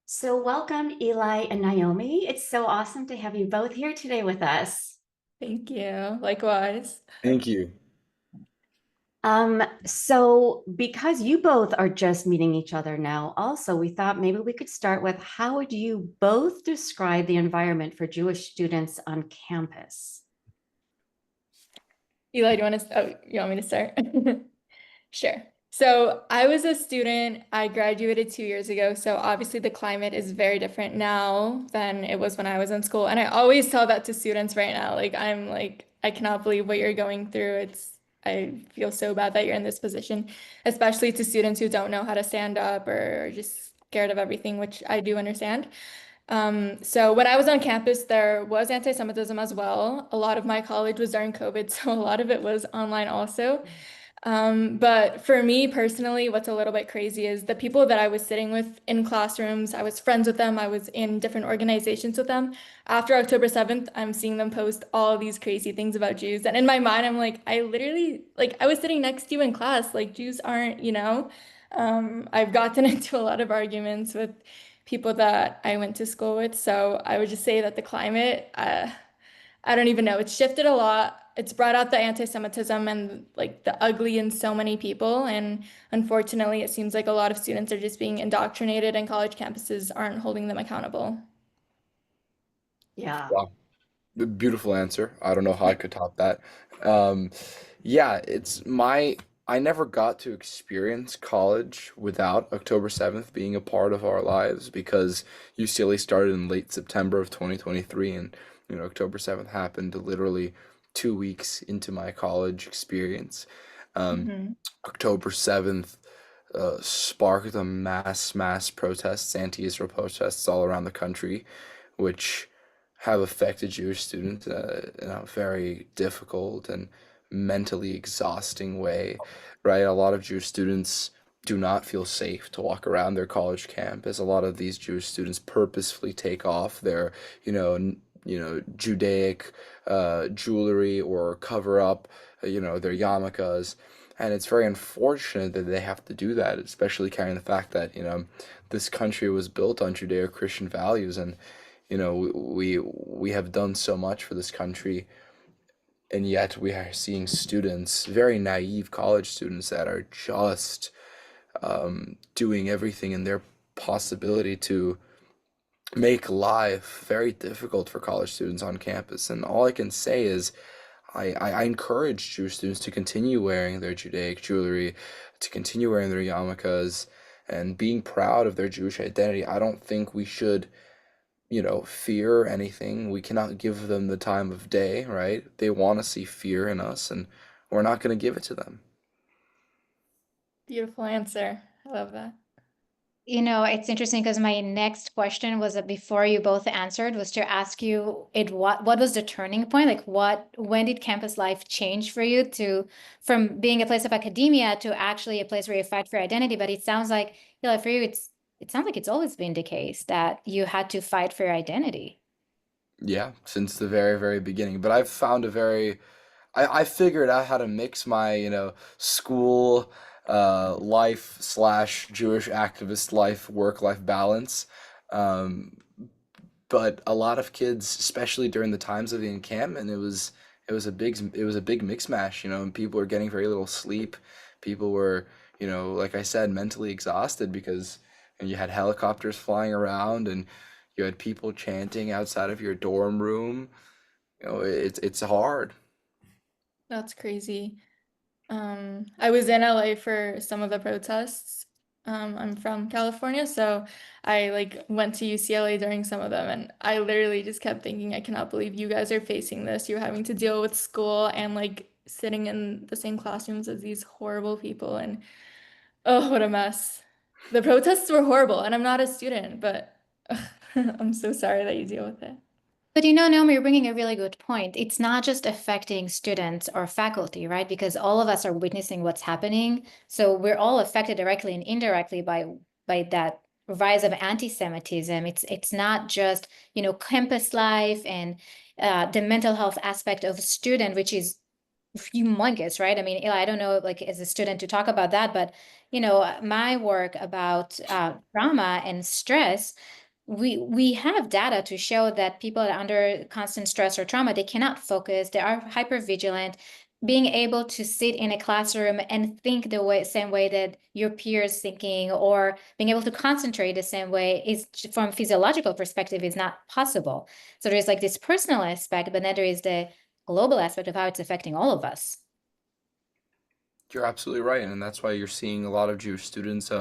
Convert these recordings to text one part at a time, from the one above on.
So, welcome, Eli and Naomi. It's so awesome to have you both here today with us. Thank you. Likewise. Thank you. So because you both are just meeting each other now, also, we thought maybe we could start with how would you both describe the environment for Jewish students on campus? Eli, do you want to, you want me to start? Sure. So I was a student. I graduated 2 years ago. So obviously the climate is very different now than it was when I was in school. And I always tell that to students right now. I cannot believe what you're going through. I feel so bad that you're in this position, especially to students who don't know how to stand up or are just scared of everything, which I do understand. So when I was on campus, there was anti-Semitism as well. A lot of my college was during COVID, so a lot of it was online also. But for me personally, what's a little bit crazy is the people that I was sitting with in classrooms, I was friends with them, I was in different organizations with them. After October 7th, I'm seeing them post all these crazy things about Jews. And in my mind, I'm like, I literally, like, I was sitting next to you in class, like, Jews aren't, I've gotten into a lot of arguments with people that I went to school with. So I would just say that the climate, I don't even know. It's shifted a lot. It's brought out the anti-Semitism and like the ugly in so many people. And unfortunately, it seems like a lot of students are just being indoctrinated and college campuses aren't holding them accountable. Yeah. Wow. Beautiful answer. I don't know how I could top that. Um, yeah, I never got to experience college without October 7th being a part of our lives because UCLA started in late September of 2023 and October 7th happened literally 2 weeks into my college experience. Um, Hmm. October 7th sparked a mass protests, anti-Israel protests all around the country, which have affected Jewish students in a very difficult and mentally exhausting way, right? A lot of Jewish students do not feel safe to walk around their college campus. A lot of these Jewish students purposefully take off their, Judaic jewelry or cover up, their yarmulkes. And it's very unfortunate that they have to do that, especially carrying the fact that, this country was built on Judeo-Christian values and we have done so much for this country, and yet we are seeing students, very naive college students, that are just doing everything in their possibility to make life very difficult for college students on campus. And all I can say is, I encourage Jewish students to continue wearing their Judaic jewelry, to continue wearing their yarmulkes, and being proud of their Jewish identity. I don't think we should fear anything. We cannot give them the time of day, right? They want to see fear in us, and we're not going to give it to them. Beautiful answer. I love that. It's interesting because my next question was that before you both answered was to ask you what was the turning point? Like when did campus life change for you to from being a place of academia to actually a place where you fight for identity? But it sounds like, for you, it sounds like it's always been the case that you had to fight for your identity. Yeah, since the very beginning. But I've found I figured out how to mix my, school life slash Jewish activist life, work-life balance. Um, but a lot of kids, especially during the times of the encampment, it was a big mix mash, and people were getting very little sleep. People were, like I said, mentally exhausted because you had helicopters flying around and you had people chanting outside of your dorm room. It's hard. That's crazy. I was in LA for some of the protests. I'm from California, so I like went to UCLA during some of them, and I literally just kept thinking, I cannot believe you guys are facing this. You're having to deal with school and like sitting in the same classrooms as these horrible people, and oh, what a mess. The protests were horrible, and I'm not a student, but I'm so sorry that you deal with it. But Naomi, you're bringing a really good point. It's not just affecting students or faculty, right? Because all of us are witnessing what's happening. So we're all affected directly and indirectly by that rise of anti-Semitism. It's not just, campus life and the mental health aspect of a student, which is humongous, right? I mean, Eli, I don't know, like as a student to talk about that, but my work about trauma and stress, we have data to show that people under constant stress or trauma, they cannot focus, they are hypervigilant. Being able to sit in a classroom and think same way that your peers thinking, or being able to concentrate the same way, is from a physiological perspective is not possible. So there's like this personal aspect, but then there is the global aspect of how it's affecting all of us. You're absolutely right, and that's why you're seeing a lot of Jewish students,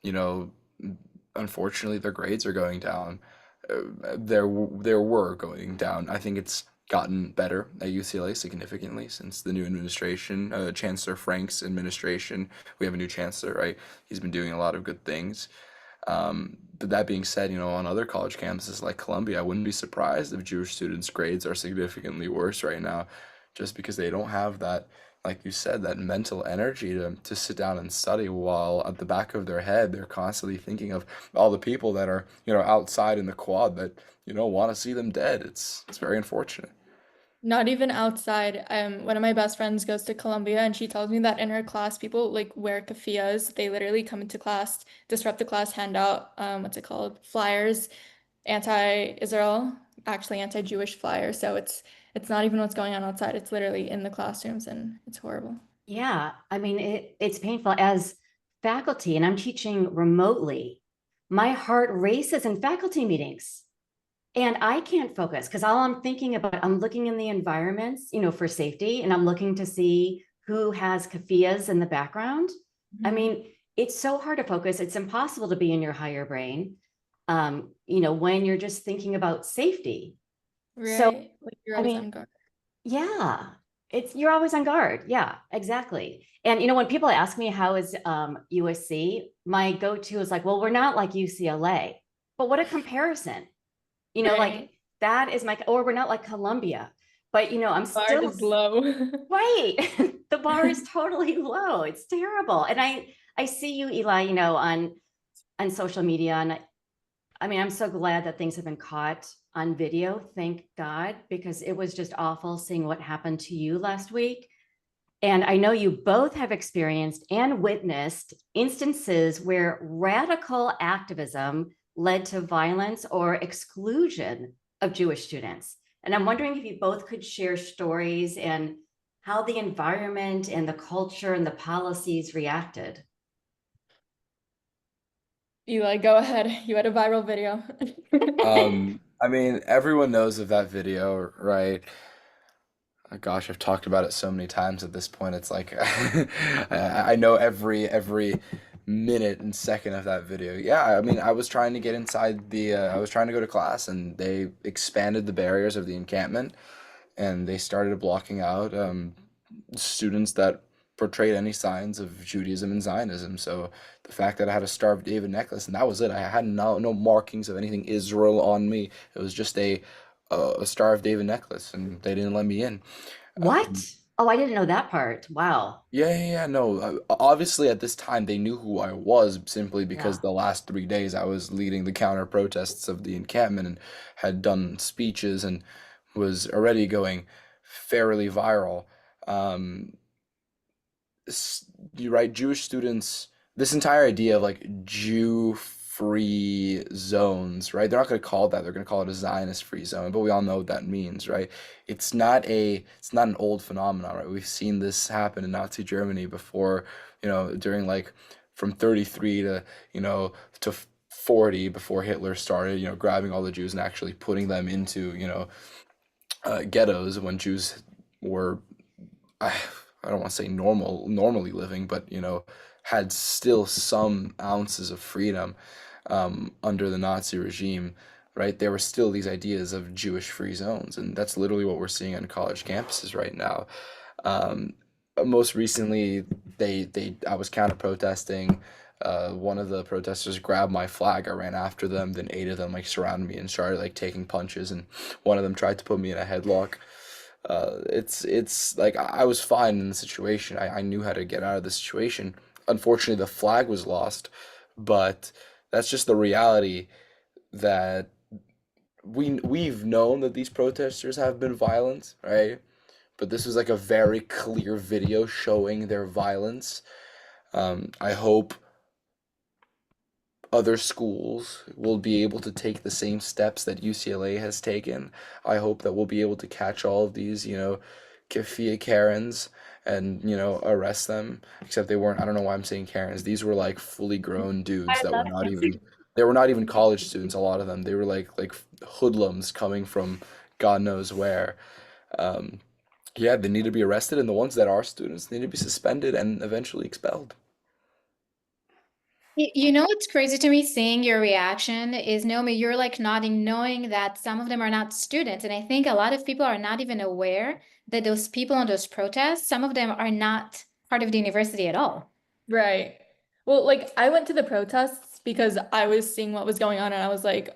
you know, unfortunately their grades are going down. There were going down. I think it's gotten better at UCLA significantly since the new administration, Chancellor Frank's administration. We have a new chancellor, right? He's been doing a lot of good things. But that being said, on other college campuses like Columbia, I wouldn't be surprised if Jewish students' grades are significantly worse right now, just because they don't have that, like you said, that mental energy to sit down and study, while at the back of their head, they're constantly thinking of all the people that are, outside in the quad that, want to see them dead. It's very unfortunate. Not even outside. One of my best friends goes to Columbia, and she tells me that in her class, people like wear keffiyehs. They literally come into class, disrupt the class, hand out what's it called? Flyers, anti-Israel, actually anti-Jewish flyers. So it's not even what's going on outside. It's literally in the classrooms, and it's horrible. Yeah, I mean, it's painful as faculty, and I'm teaching remotely. My heart races in faculty meetings, and I can't focus because all I'm thinking about, I'm looking in the environments, for safety, and I'm looking to see who has keffiyehs in the background. I mean, it's so hard to focus. It's impossible to be in your higher brain, when you're just thinking about safety. So, Right. Like you're I always on mean, guard. yeah, you're always on guard. Yeah, exactly. And when people ask me how is USC, my go-to is like, well, we're not like UCLA, but what a comparison. Like Right. that is or we're not like Columbia, but I'm Bar still is low. right. The bar is totally low. It's terrible. And I see you, Eli, on social media, and I mean, I'm so glad that things have been caught on video. Thank God, because it was just awful seeing what happened to you last week. And I know you both have experienced and witnessed instances where radical activism led to violence or exclusion of Jewish students. And I'm wondering if you both could share stories and how the environment and the culture and the policies reacted. Eli, go ahead. You had a viral video. I mean, everyone knows of that video, right? Gosh, I've talked about it so many times at this point. It's like I know every minute and second of that video. Yeah, I mean, I was trying to get inside I was trying to go to class, and they expanded the barriers of the encampment, and they started blocking out students that portrayed any signs of Judaism and Zionism. So the fact that I had a Star of David necklace, and that was it. I had no markings of anything Israel on me. It was just a Star of David necklace, and they didn't let me in. What? Oh, I didn't know that part. Wow. Yeah. No, obviously at this time they knew who I was, simply because Yeah. the last 3 days I was leading the counter protests of the encampment and had done speeches and was already going fairly viral. Um, you right, Jewish students, this entire idea of like Jew-free zones, right? They're not going to call it that. They're going to call it a Zionist-free zone, but we all know what that means, right? It's not an old phenomenon, right? We've seen this happen in Nazi Germany before, during like from 33 to, to 40 before Hitler started, grabbing all the Jews and actually putting them into, ghettos when Jews were I don't want to say normally living, but had still some ounces of freedom under the Nazi regime, right? There were still these ideas of Jewish free zones, and that's literally what we're seeing on college campuses right now. Um, Most recently, I was counter protesting. One of the protesters grabbed my flag. I ran after them. Then 8 of them like surrounded me and started like taking punches, and one of them tried to put me in a headlock. It's like I was fine in the situation. I knew how to get out of the situation. Unfortunately, the flag was lost, but that's just the reality that we've known that these protesters have been violent, right? But this was like a very clear video showing their violence. I hope other schools will be able to take the same steps that UCLA has taken. I hope that we'll be able to catch all of these, Kafia Karens and, arrest them. Except they weren't, I don't know why I'm saying Karens. These were like fully grown dudes I that were love not it. even, they were not even college students, a lot of them. They were like hoodlums coming from God knows where. Um, yeah, they need to be arrested, and the ones that are students need to be suspended and eventually expelled. You know what's crazy to me seeing your reaction is, Naomi, you're like nodding, knowing that some of them are not students. And I think a lot of people are not even aware that those people on those protests, some of them are not part of the university at all. Right. Well, like I went to the protests because I was seeing what was going on and I was like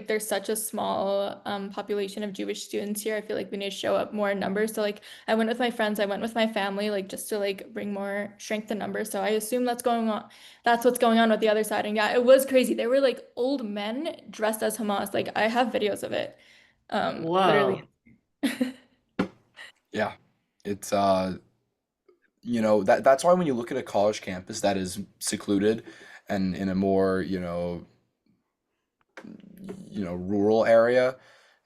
there's such a small population of Jewish students here. I feel like we need to show up more in numbers. So like I went with my friends, I went with my family, like just to like bring more strength in numbers. So I assume that's going on. That's what's going on with the other side. And yeah, it was crazy. They were like old men dressed as Hamas. Like I have videos of it. Whoa. Literally. Yeah. It's that's why when you look at a college campus that is secluded and in a more, rural area,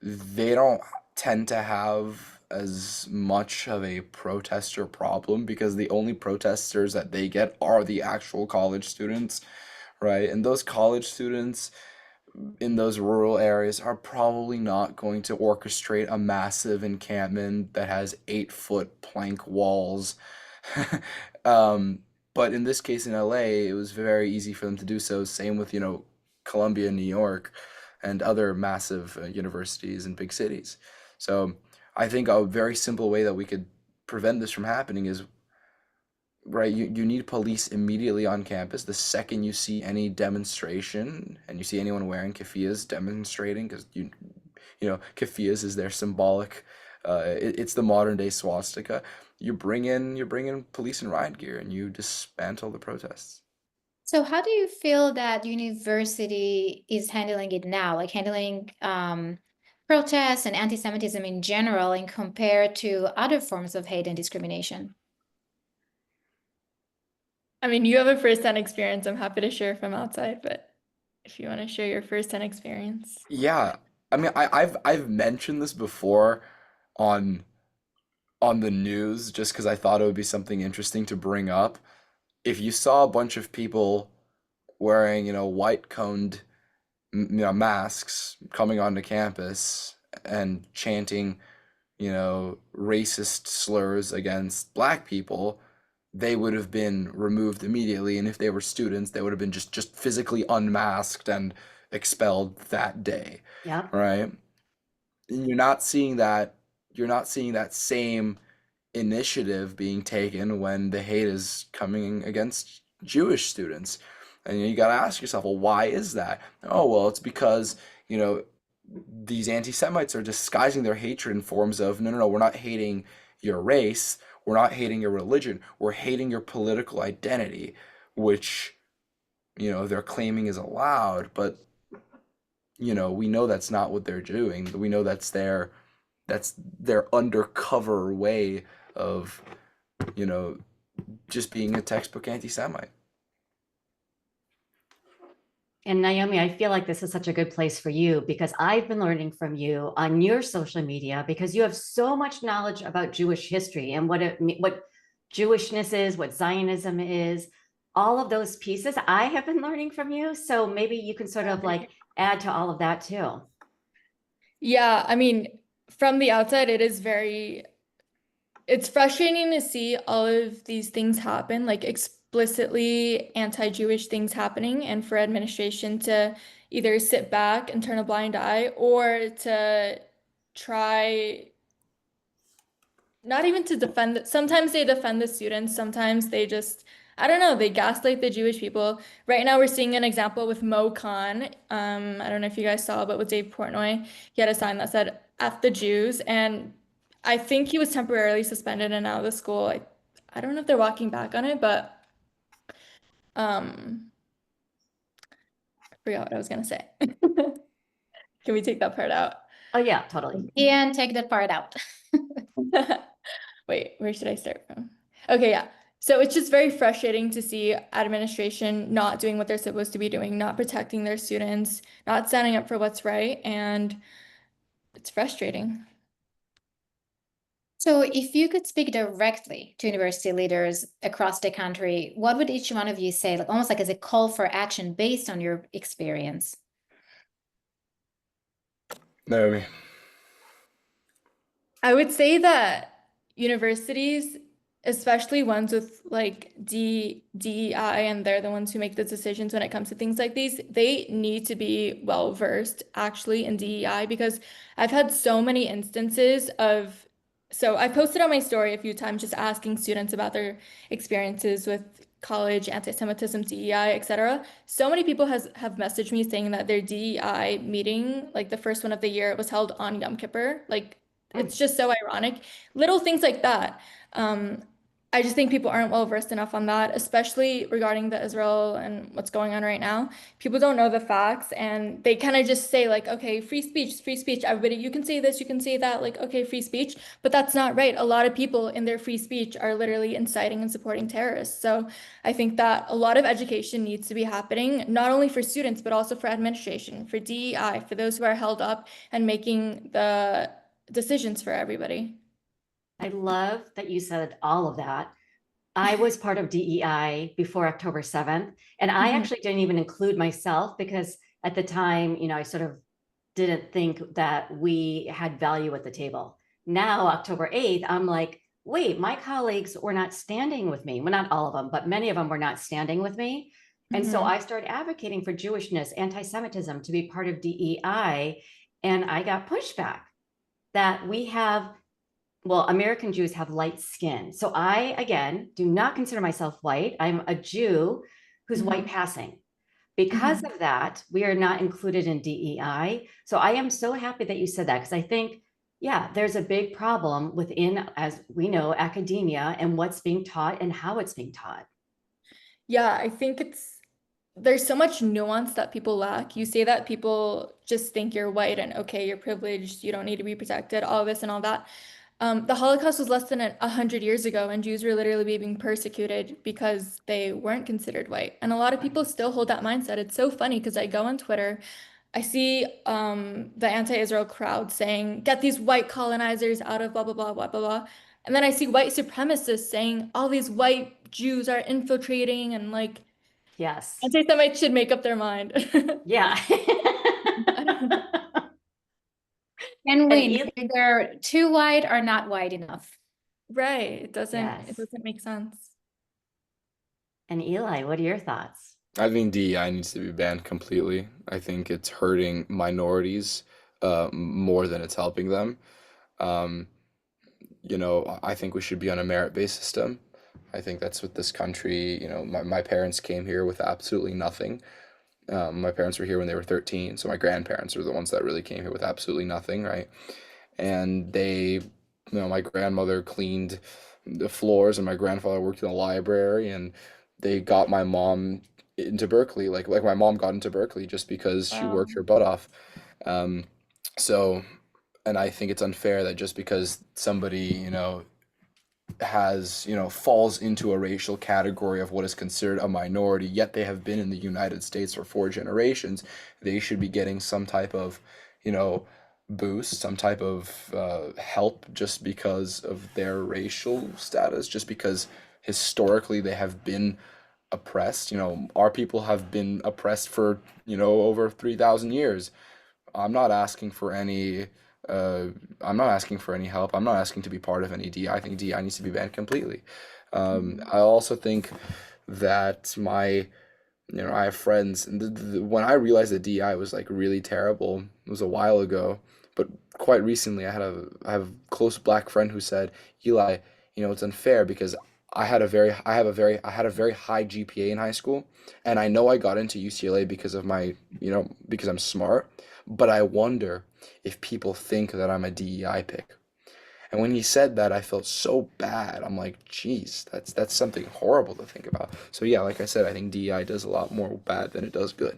they don't tend to have as much of a protester problem because the only protesters that they get are the actual college students, right? And those college students in those rural areas are probably not going to orchestrate a massive encampment that has 8 foot plank walls. um, but in this case in LA, it was very easy for them to do so. Same with, Columbia, New York, and other massive universities in big cities. So I think a very simple way that we could prevent this from happening is right, you need police immediately on campus the second you see any demonstration and you see anyone wearing keffiyehs demonstrating because keffiyehs is their symbolic it's the modern day swastika. You bring in police and riot gear and you dismantle the protests. So how do you feel that university is handling it now, like handling protests and anti-Semitism in general, and compared to other forms of hate and discrimination? I mean, you have a first-hand experience. I'm happy to share from outside, but if you want to share your first-hand experience. Yeah, I mean I've mentioned this before on the news just because I thought it would be something interesting to bring up. If you saw a bunch of people wearing, white coned, masks coming onto campus and chanting, racist slurs against black people, they would have been removed immediately. And if they were students, they would have been just physically unmasked and expelled that day, Yep. right? And you're not seeing that same initiative being taken when the hate is coming against Jewish students. And you got to ask yourself, well, why is that? Oh, well, it's because, these anti-Semites are disguising their hatred in forms of, no, no, no, we're not hating your race, we're not hating your religion, we're hating your political identity, which, they're claiming is allowed, but, we know that's not what they're doing. We know that's their undercover way of, you know, just being a textbook anti-Semite. And Naomi, I feel like this is such a good place for you because I've been learning from you on your social media because you have so much knowledge about Jewish history and what Jewishness is, what Zionism is, all of those pieces I have been learning from you. So maybe you can sort of like add to all of that too. Yeah, I mean, from the outside, it's frustrating to see all of these things happen, like explicitly anti-Jewish things happening, and for administration to either sit back and turn a blind eye or to try not even to defend it. Sometimes they defend the students, sometimes they just, I don't know, they gaslight the Jewish people. Right now we're seeing an example with Mo Khan. I don't know if you guys saw, but with Dave Portnoy, he had a sign that said F the Jews, and I think he was temporarily suspended and out of the school. I don't know if they're walking back on it, but um I forgot what I was gonna say. Can we take that part out? Oh yeah, totally. And take that part out. Wait, where should I start from? Okay, yeah. So it's just very frustrating to see administration not doing what they're supposed to be doing, not protecting their students, not standing up for what's right, and it's frustrating. So if you could speak directly to university leaders across the country, what would each one of you say, like almost like as a call for action based on your experience? Naomi. I would say that universities, especially ones with like DEI, and they're the ones who make the decisions when it comes to things like these, they need to be well versed actually in DEI, because I've had so many instances of, so I posted on my story a few times just asking students about their experiences with college, anti-Semitism, DEI, etc. So many people have messaged me saying that their DEI meeting, like the first one of the year, was held on Yom Kippur. Like, it's just so ironic. Little things like that. Um, I just think people aren't well versed enough on that, especially regarding the Israel and what's going on right now. People don't know the facts, and they kind of just say like, okay, free speech, everybody, you can say this, you can say that, like, okay, free speech. But that's not right. A lot of people in their free speech are literally inciting and supporting terrorists. So I think that a lot of education needs to be happening, not only for students, but also for administration, for DEI, for those who are held up and making the decisions for everybody. I love that you said all of that. I was part of DEI before October 7th, and I Mhm. actually didn't even include myself because at the time, I sort of didn't think that we had value at the table. Now, October 8th, I'm like, wait, my colleagues were not standing with me. Well, not all of them, but many of them were not standing with me. And so Mhm. I started advocating for Jewishness, anti-Semitism to be part of DEI. And I got pushback that we have, well, American Jews have light skin. So I, again, do not consider myself white. I'm a Jew who's white Mhm. passing. Because Mhm. of that, we are not included in DEI. So I am so happy that you said that, because I think, yeah, there's a big problem within, as we know, academia and what's being taught and how it's being taught. Yeah, I think there's so much nuance that people lack. You say that people just think you're white and okay, you're privileged, you don't need to be protected, all this and all that. The Holocaust was less than 100 years ago, and Jews were literally being persecuted because they weren't considered white. And a lot of people still hold that mindset. It's so funny because I go on Twitter, I see the anti-Israel crowd saying, "Get these white colonizers out of blah blah blah blah blah blah," and then I see white supremacists saying all these white Jews are infiltrating, and like Yes. anti-Semites should make up their mind. Yeah. And And win, either too wide or not wide enough. Right. It yes. doesn't make sense. And Eli, what are your thoughts? I think DEI needs to be banned completely. I think it's hurting minorities more than it's helping them. Um, I think we should be on a merit-based system. I think that's what this country, my parents came here with absolutely nothing. My parents were here when they were 13, so my grandparents are the ones that really came here with absolutely nothing, right? And my grandmother cleaned the floors and my grandfather worked in a library, and they got my mom into Berkeley, like my mom got into Berkeley just because she Wow. worked her butt off. Um, so, and I think it's unfair that just because somebody, falls into a racial category of what is considered a minority, yet they have been in the United States for 4 generations, they should be getting some type of, you know, boost, some type of help just because of their racial status, just because historically they have been oppressed. Our people have been oppressed for, over 3,000 years. I'm not asking for any uh I'm not asking for any help. I'm not asking to be part of any DI. I think DI needs to be banned completely. Mhm. I also think that I have friends, and when I realized that DI was like really terrible, it was a while ago, but quite recently I have a close black friend who said, Eli, it's unfair because I had a very high GPA in high school, and I know I got into UCLA because of because I'm smart, but I wonder if people think that I'm a DEI pick. And when he said that, I felt so bad. I'm like, geez, that's something horrible to think about. So yeah, like I said, I think DEI does a lot more bad than it does good.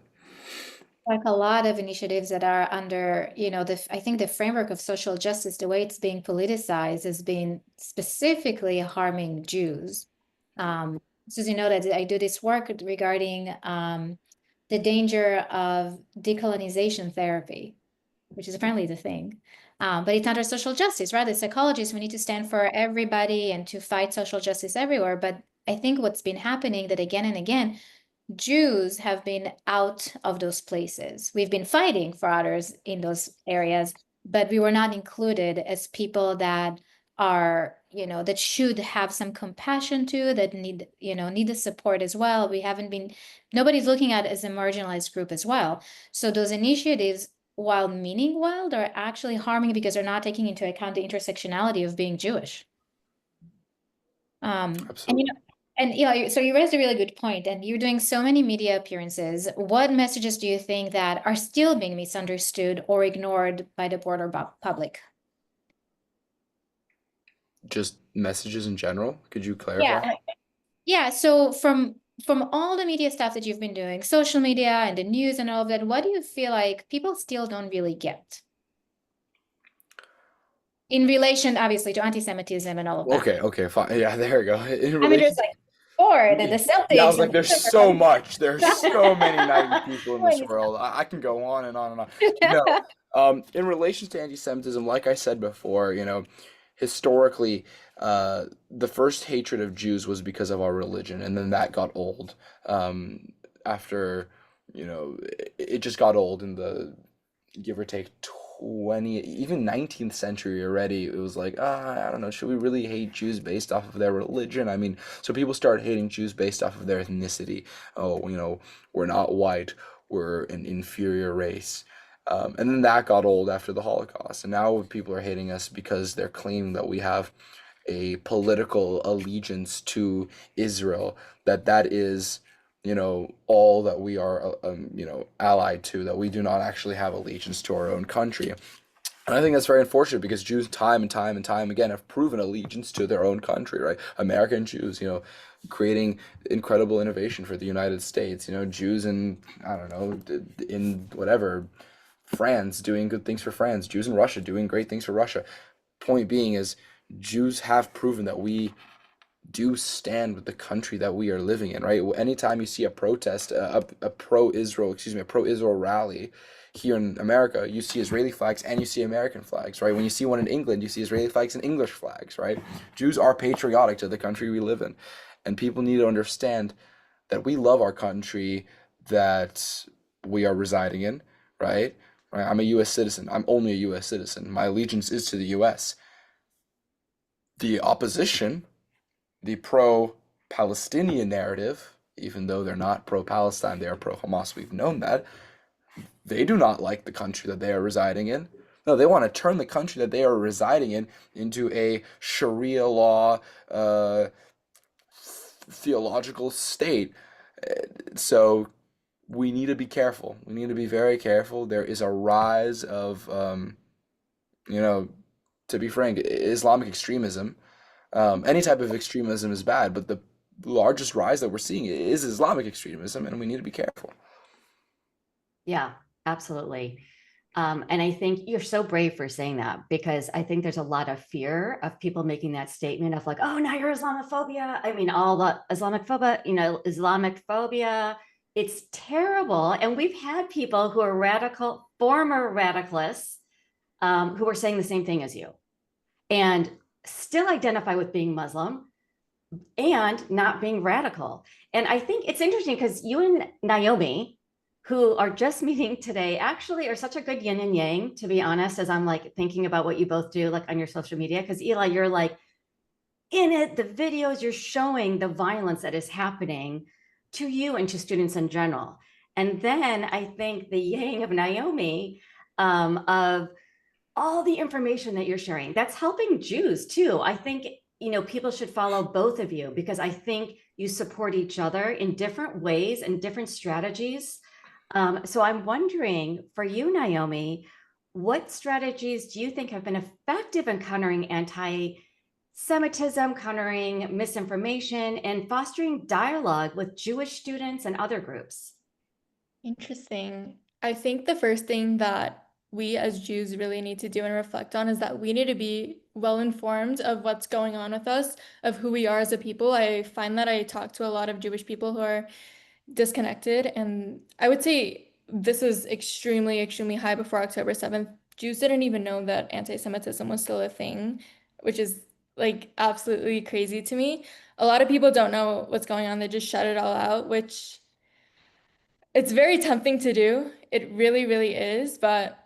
Like a lot of initiatives that are under, I think the framework of social justice, the way it's being politicized has been specifically harming Jews. So as you know that I do this work regarding the danger of decolonization therapy, which is apparently the thing. But it's not our social justice, right? As psychologists, we need to stand for everybody and to fight social justice everywhere. But I think what's been happening that again and again, Jews have been out of those places. We've been fighting for others in those areas, but we were not included as people that are, that should have some compassion to, that need the support as well. We haven't been, nobody's looking at it as a marginalized group as well. So those initiatives, while meaning well, are actually harming because they're not taking into account the intersectionality of being Jewish. And Absolutely. so you raised a really good point, and you're doing so many media appearances. What messages do you think that are still being misunderstood or ignored by the broader public? Just messages in general. Could you Yeah. clarify? Yeah, so from all the media stuff that you've been doing, social media and the news and all of that, what do you feel like people still don't really get? In relation, obviously, to anti-Semitism and all of that. Okay, fine. Yeah, there we go. In I mean, relation there's like Ford and the Celtics. Yeah, I was like, and there's whatever. so much. There's so many naive people in this world. I can go on and on and on. No, in relation to anti-Semitism, like I said before, historically, the first hatred of Jews was because of our religion, and then that got old. After, it just got old in the give or take 20, even 19th century already. It was like, I don't know, should we really hate Jews based off of their religion? I mean, so people start hating Jews based off of their ethnicity. Oh, we're not white, we're an inferior race. And then that got old after the Holocaust. And now people are hating us because they're claiming that we have a political allegiance to Israel, that is, all that we are, allied to, that we do not actually have allegiance to our own country. And I think that's very unfortunate because Jews, time and time and time again, have proven allegiance to their own country, right? American Jews, creating incredible innovation for the United States. Jews in, I don't know, in whatever, France doing good things for France. Jews in Russia doing great things for Russia. Point being is, Jews have proven that we do stand with the country that we are living in, right? Anytime you see a protest, a pro-Israel rally here in America, you see Israeli flags and you see American flags, right? When you see one in England, you see Israeli flags and English flags, right? Jews are patriotic to the country we live in, and people need to understand that we love our country that we are residing in, right? I'm a U.S. citizen. I'm only a U.S. citizen. My allegiance is to the U.S. The opposition, the pro-Palestinian narrative, even though they're not pro-Palestine, they are pro-Hamas, we've known that, they do not like the country that they are residing in. No, they want to turn the country that they are residing in into a Sharia law, theological state. So we need to be careful. We need to be very careful. There is a rise of, to be frank, Islamic extremism. Any type of extremism is bad, but the largest rise that we're seeing is Islamic extremism, and we need to be careful. Yeah, absolutely. And I think you're so brave for saying that, because I think there's a lot of fear of people making that statement of like, oh, now you're Islamophobia. I mean, all the Islamic phobia, it's terrible. And we've had people who are former radicalists, who are saying the same thing as you and still identify with being Muslim and not being radical. And I think it's interesting because you and Naomi, who are just meeting today, actually are such a good yin and yang, to be honest, as I'm like thinking about what you both do, like on your social media. Because Eli, you're like in it, the videos, you're showing the violence that is happening to you and to students in general. And then I think the yang of Naomi, of all the information that you're sharing, that's helping Jews too. I think, people should follow both of you, because I think you support each other in different ways and different strategies. So I'm wondering, for you, Naomi, what strategies do you think have been effective in countering anti-Semitism, countering misinformation, and fostering dialogue with Jewish students and other groups? Interesting. I think the first thing that we as Jews really need to do and reflect on is that we need to be well informed of what's going on with us, of who we are as a people. I find that I talk to a lot of Jewish people who are disconnected, and I would say this is extremely, extremely high before October 7th. Jews didn't even know that anti-Semitism was still a thing, which is like absolutely crazy to me. A lot of people don't know what's going on. They just shut it all out, which it's very tempting to do. It really, really is. But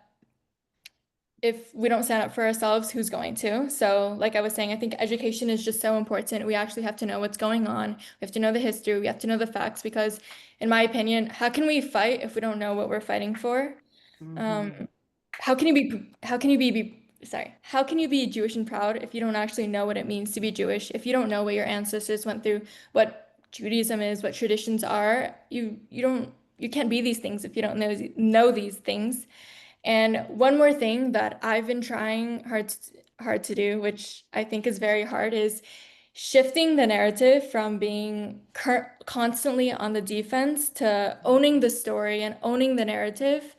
if we don't stand up for ourselves, who's going to? So, like I was saying, I think education is just so important. We actually have to know what's going on. We have to know the history. We have to know the facts because, in my opinion, how can we fight if we don't know what we're fighting for? Mhm. How can you be Jewish and proud if you don't actually know what it means to be Jewish? If you don't know what your ancestors went through, what Judaism is, what traditions are, you can't be these things if you don't know these things. And one more thing that I've been trying hard to do, which I think is very hard, is shifting the narrative from being constantly on the defense to owning the story and owning the narrative.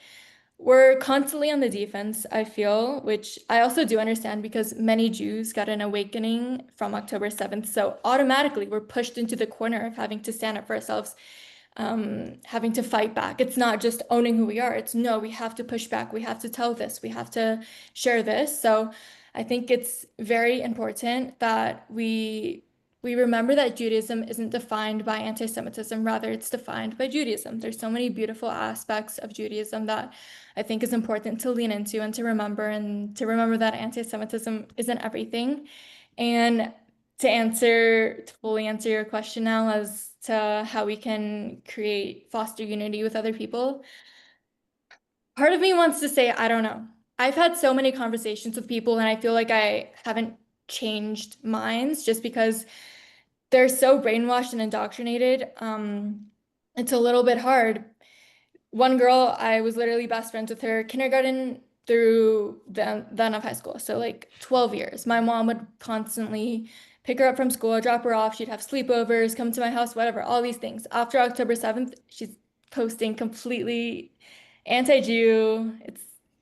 We're constantly on the defense, I feel, which I also do understand because many Jews got an awakening from October 7th. So automatically we're pushed into the corner of having to stand up for ourselves, having to fight back. It's not just owning who we are. It's no, we have to push back. We have to tell this. We have to share this. So I think it's very important that we remember that Judaism isn't defined by anti-Semitism. Rather, it's defined by Judaism. There's so many beautiful aspects of Judaism that I think is important to lean into and to remember that anti-Semitism isn't everything. And to fully answer your question now as to how we can foster unity with other people, part of me wants to say, I don't know. I've had so many conversations with people and I feel like I haven't changed minds just because they're so brainwashed and indoctrinated. It's a little bit hard. One girl, I was literally best friends with her kindergarten through the end of high school. So like 12 years. My mom would constantly pick her up from school, drop her off. She'd have sleepovers, come to my house, whatever, all these things. After October 7th, she's posting completely anti-Jew.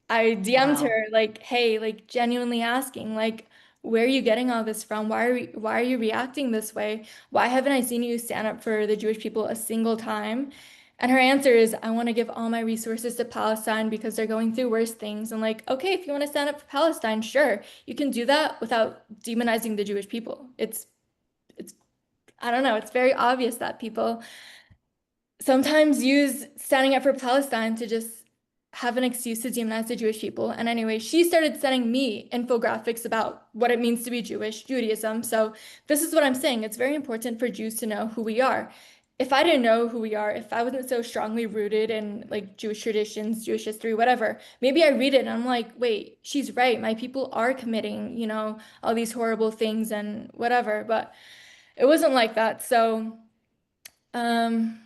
I DM'd Wow. her like, hey, like genuinely asking, like, where are you getting all this from? Why are you reacting this way? Why haven't I seen you stand up for the Jewish people a single time? And her answer is, I want to give all my resources to Palestine because they're going through worse things. And like, okay, if you want to stand up for Palestine, sure, you can do that without demonizing the Jewish people. I don't know, it's very obvious that people sometimes use standing up for Palestine to just have an excuse to demonize the Jewish people. And anyway, she started sending me infographics about what it means to be Jewish, Judaism. So this is what I'm saying. It's very important for Jews to know who we are. If I didn't know who we are, if I wasn't so strongly rooted in like Jewish traditions, Jewish history, whatever, maybe I read it and I'm like, wait, she's right. My people are committing, all these horrible things and whatever. But it wasn't like that. So um,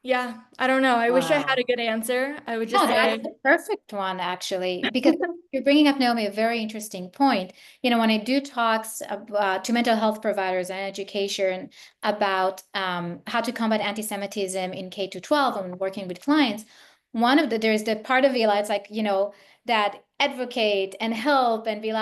yeah, I don't know. I wish I had Wow. a good answer. I would just No, that's say, the perfect one, actually, because you're bringing up, Naomi, a very interesting point. When I do talks to mental health providers and education about how to combat anti-Semitism in K to 12 and working with clients, there's the part of Eli, it's like, that advocate and help and be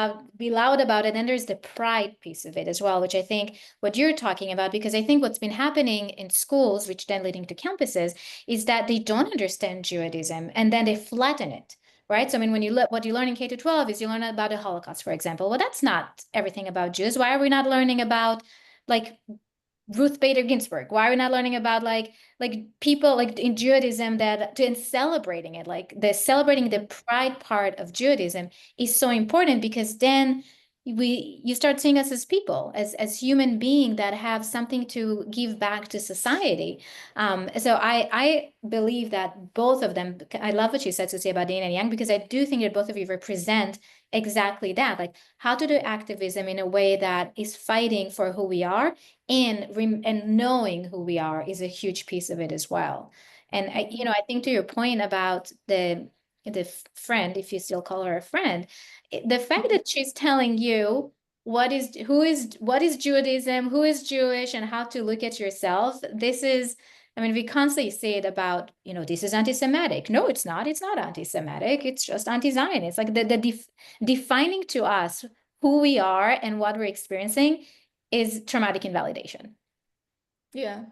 loud about it. And there's the pride piece of it as well, which I think what you're talking about, because I think what's been happening in schools, which then leading to campuses, is that they don't understand Judaism and then they flatten it, right? So I mean, what you learn in K to 12 is you learn about the Holocaust, for example. Well, that's not everything about Jews. Why are we not learning about like Ruth Bader Ginsburg? Why are we not learning about like people like in Judaism and celebrating it? Like celebrating the pride part of Judaism is so important because then you start seeing us as people, as human beings that have something to give back to society. So I believe that both of them. I love what you said, Susie, about Yin and Yang, because I do think that both of you represent exactly that, like how to do activism in a way that is fighting for who we are, and knowing who we are is a huge piece of it as well. And I think to your point about the friend, if you still call her a friend, the fact that she's telling you what is Judaism, who is Jewish, and how to look at yourself. This is, I mean, we constantly say it about, this is anti-Semitic. No, it's not. It's not anti-Semitic. It's just anti-Zionist. Like the defining to us who we are and what we're experiencing is traumatic invalidation. Yeah.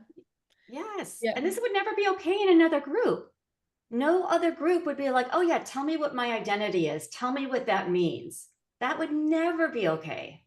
Yes. Yeah. And this would never be okay in another group. No other group would be like, oh yeah, tell me what my identity is. Tell me what that means. That would never be okay.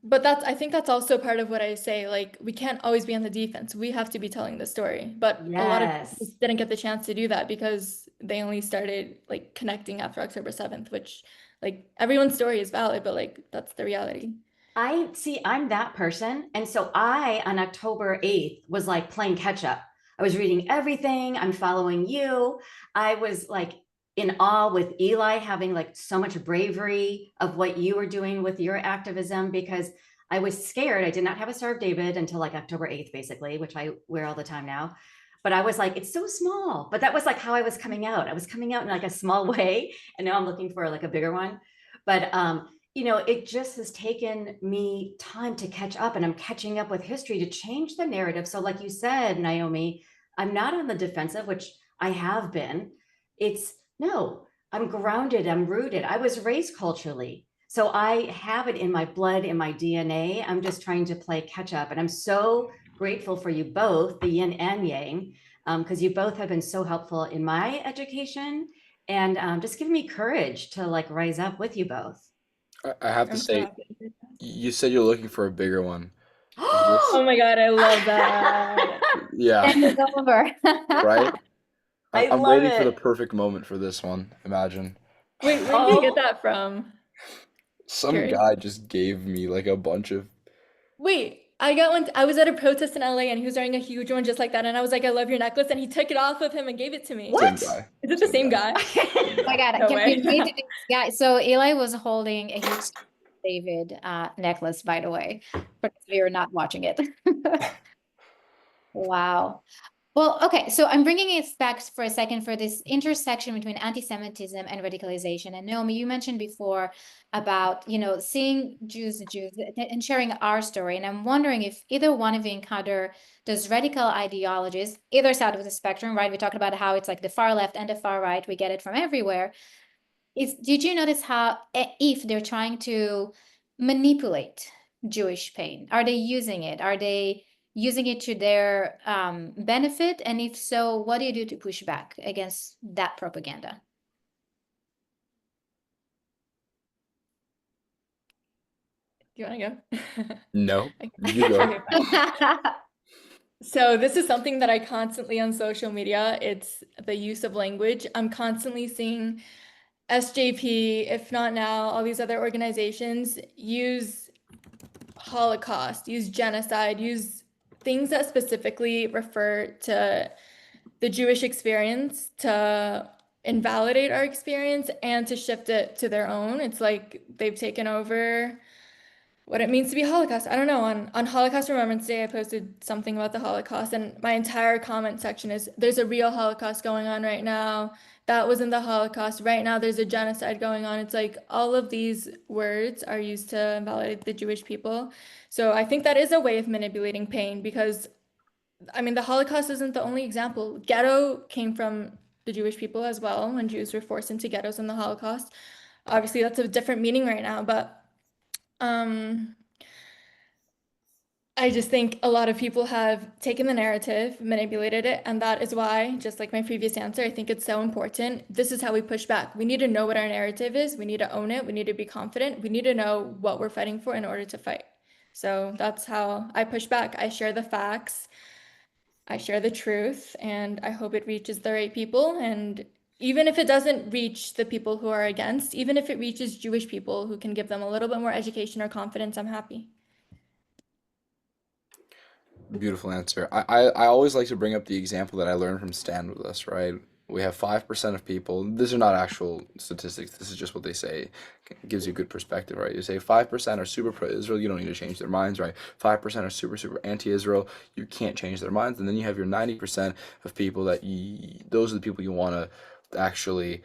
But I think that's also part of what I say. Like, we can't always be on the defense. We have to be telling the story. But a lot of people Yes. just didn't get the chance to do that because they only started like connecting after October 7th, which like everyone's story is valid, but like that's the reality. I'm that person. And so I, on October 8th, was like playing catch up. I was reading everything. I'm following you. I was like in awe with Eli having like so much bravery of what you were doing with your activism, because I was scared. I did not have a Star of David until like October 8th, basically, which I wear all the time now. But I was like, it's so small. But that was like how I was coming out. I was coming out in like a small way. And now I'm looking for like a bigger one. But it just has taken me time to catch up, and I'm catching up with history to change the narrative. So like you said, Naomi, I'm not on the defensive, which I have been. It's no, I'm grounded, I'm rooted. I was raised culturally. So I have it in my blood, in my DNA. I'm just trying to play catch up. And I'm so grateful for you both, the yin and yang, because you both have been so helpful in my education, and just giving me courage to like rise up with you both. I have to I'm so say, happy to hear that. you said you're looking for a bigger one. Is this, Oh my God, I love that. yeah, And it's over. right? I I'm love waiting for the it. perfect moment for this one. Imagine. Wait, where did you get Oh, that from? Some Curious. guy just gave me like a bunch of Wait, I got one. I was at a protest in LA and he was wearing a huge one just like that. And I was like, I love your necklace. And he took it off of him and gave it to me. same what? guy. Is it the Same same guy. guy? Same Oh my guy. God, No can we way. read this? Yeah, so Eli was holding a huge David necklace, by the way, for those of you who are not watching it. Wow. Well, okay, so I'm bringing it back for a second for this intersection between anti-Semitism and radicalization. And Naomi, you mentioned before about, seeing Jews and sharing our story. And I'm wondering if either one of you encounter those radical ideologies, either side of the spectrum, right? We talked about how it's like the far left and the far right. We get it from everywhere. Did you notice how, if they're trying to manipulate Jewish pain, are they using it? Are they using it to their benefit? And if so, what do you do to push back against that propaganda? Do you want to go? No, you Okay, go. fine. So this is something that I constantly on social media. It's the use of language. I'm constantly seeing SJP, if not now, all these other organizations use Holocaust, use genocide, use things that specifically refer to the Jewish experience to invalidate our experience and to shift it to their own. It's like they've taken over what it means to be Holocaust. I don't know. On Holocaust Remembrance Day, I posted something about the Holocaust, and my entire comment section is there's a real Holocaust going on right now. That wasn't the Holocaust. Right now, there's a genocide going on. It's like all of these words are used to invalidate the Jewish people. So I think that is a way of manipulating pain because, I mean, the Holocaust isn't the only example. Ghetto came from the Jewish people as well when Jews were forced into ghettos in the Holocaust. Obviously, that's a different meaning right now, but um, I just think a lot of people have taken the narrative, manipulated it, and that is why, just like my previous answer, I think it's so important. This is how we push back. We need to know what our narrative is. We need to own it. We need to be confident. We need to know what we're fighting for in order to fight. So that's how I push back. I share the facts, I share the truth, and I hope it reaches the right people. And even if it doesn't reach the people who are against, even if it reaches Jewish people who can give them a little bit more education or confidence, I'm happy. Beautiful answer. I always like to bring up the example that I learned from Stand With Us, right? We have 5% of people, these are not actual statistics, this is just what they say. It gives you a good perspective, right? You say 5% are super pro-Israel, you don't need to change their minds, right? 5% are super, super anti-Israel, you can't change their minds. And then you have your 90% of people that those are the people you want to actually,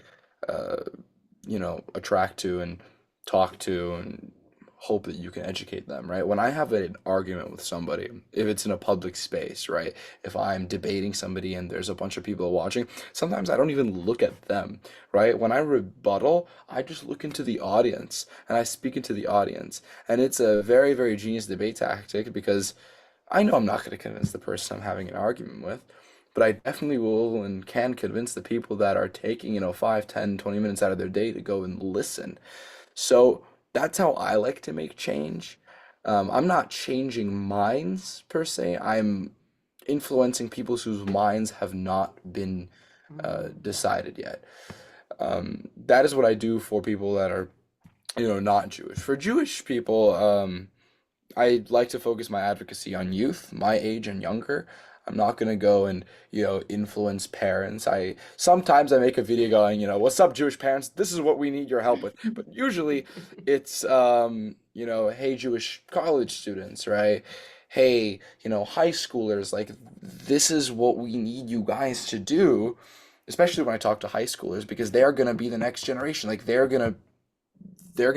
attract to and talk to and hope that you can educate them, right? When I have an argument with somebody, if it's in a public space, right? If I'm debating somebody and there's a bunch of people watching, sometimes I don't even look at them, right? When I rebuttal, I just look into the audience and I speak into the audience. And it's a very, very genius debate tactic because I know I'm not going to convince the person I'm having an argument with, but I definitely will and can convince the people that are taking, 5, 10, 20 minutes out of their day to go and listen. So that's how I like to make change. I'm not changing minds per se. I'm influencing people whose minds have not been decided yet. That is what I do for people that are, not Jewish. For Jewish people, I like to focus my advocacy on youth, my age and younger. I'm not gonna go and, influence parents. I sometimes I make a video going, what's up, Jewish parents? This is what we need your help with. But usually it's hey, Jewish college students, right? Hey, high schoolers, like this is what we need you guys to do, especially when I talk to high schoolers, because they're gonna be the next generation. Like they're going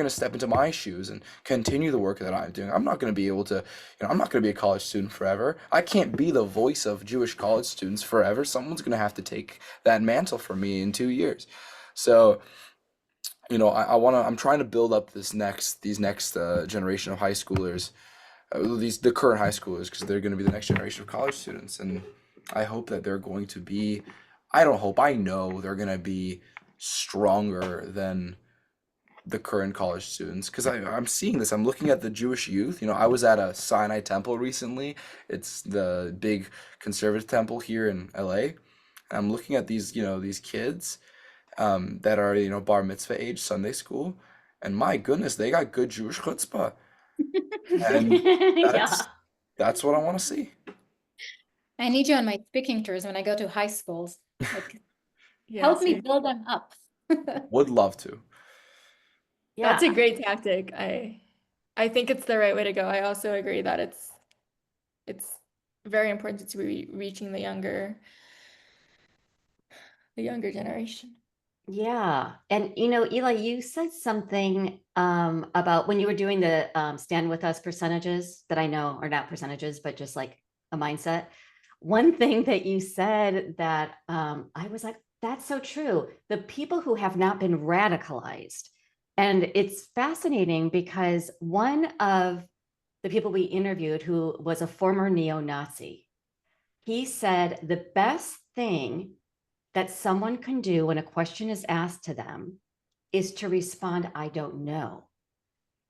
to step into my shoes and continue the work that I'm doing. I'm not going to be able to, I'm not going to be a college student forever. I can't be the voice of Jewish college students forever. Someone's going to have to take that mantle from me in 2 years. So, I'm trying to build up these next generation of high schoolers, the current high schoolers, because they're going to be the next generation of college students. And I hope that they're going to be, I don't hope, I know they're going to be stronger than the current college students because I'm seeing this. I'm looking at the Jewish youth. I was at a Sinai temple recently. It's the big conservative temple here in LA. And I'm looking at these kids that are, bar mitzvah age Sunday school. And my goodness, they got good Jewish chutzpah. And Yeah. that's what I want to see. I need you on my speaking tours when I go to high schools. Like, Yeah, help me same. build them up. Would love to. That's a Yeah. great tactic. I think it's the right way to go. I also agree that it's very important to be reaching the younger generation. Yeah. And Eli, you said something about when you were doing the stand with us percentages that I know are not percentages, but just like a mindset. One thing that you said that I was like, that's so true. The people who have not been radicalized. And it's fascinating because one of the people we interviewed who was a former neo-Nazi, he said the best thing that someone can do when a question is asked to them is to respond, I don't know,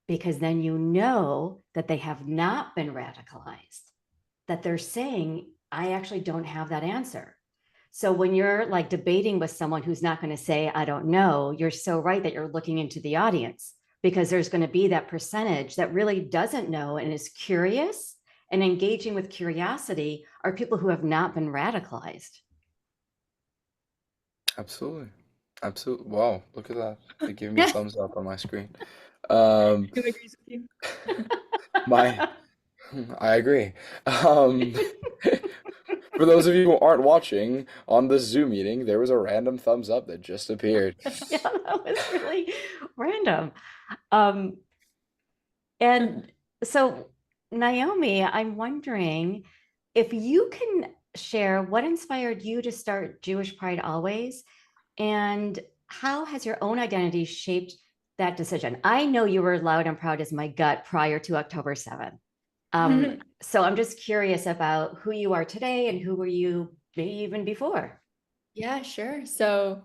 because then you know that they have not been radicalized, that they're saying, I actually don't have that answer. So when you're like debating with someone who's not going to say, I don't know, you're so right that you're looking into the audience because there's going to be that percentage that really doesn't know and is curious, and engaging with curiosity are people who have not been radicalized. Absolutely. Absolutely. Wow, look at that. They give me a thumbs up on my screen. Um, Who agrees with you? my I agree. Um, for those of you who aren't watching on the Zoom meeting, there was a random thumbs up that just appeared. Yeah, that was really random. Um, and so, Naomi, I'm wondering if you can share what inspired you to start Jewish Pride Always, and how has your own identity shaped that decision? I know you were loud and proud as my gut prior to October 7th. So I'm just curious about who you are today and who were you maybe even before? Yeah, sure. So